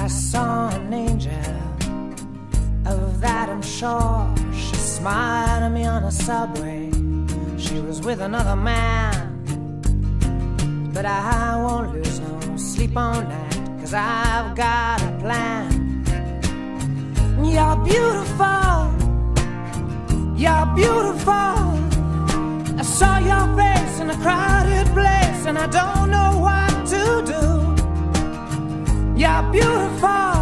I saw an angel, of that I'm sure. She smiled at me on a subway. She was with another man. But I won't lose no sleep on that, 'cause I've got a plan. You're beautiful, you're beautiful. I saw your face in a crowded place, and I don't know what to do. You're beautiful,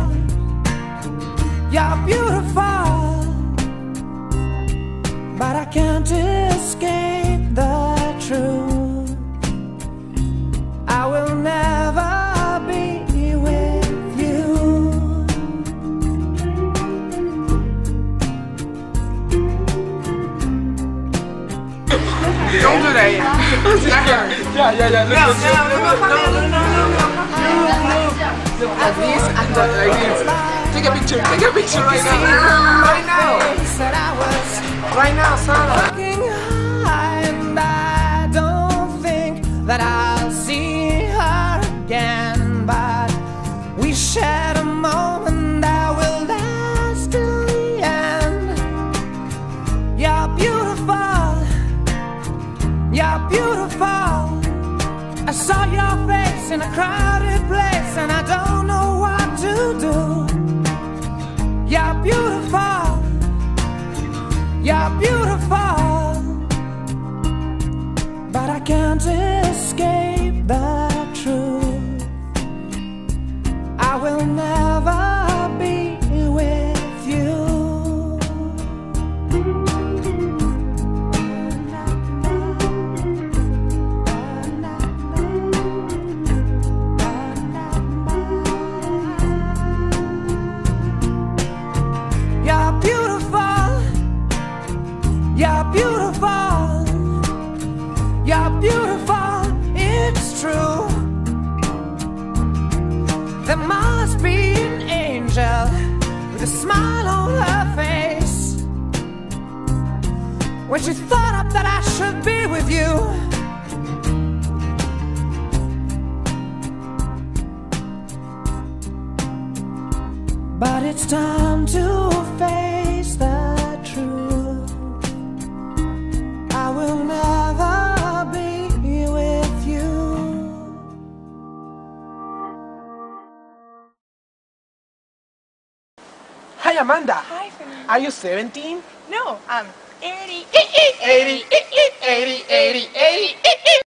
you're beautiful, but I can't escape the truth. I will never be with you. Don't do that yet. Yeah. No. At least I thought like this. Take a picture right now. Right now. Right now, Sana. And I don't think that I'll see her again, but we shared a moment that will last till the end. You're beautiful, you're beautiful. I saw your face in a crowded place, and I don't know what to do. You're beautiful, you're beautiful, but I can't escape the truth. I will never be with you. You're beautiful, you're beautiful, you're beautiful, it's true. There must be an angel with a smile on her face, when she thought up that I should be with you. But it's time to face the truth. I will never be with you. Hi, Amanda. Hi, Fernando. Are you 17? No, I'm 80. 80.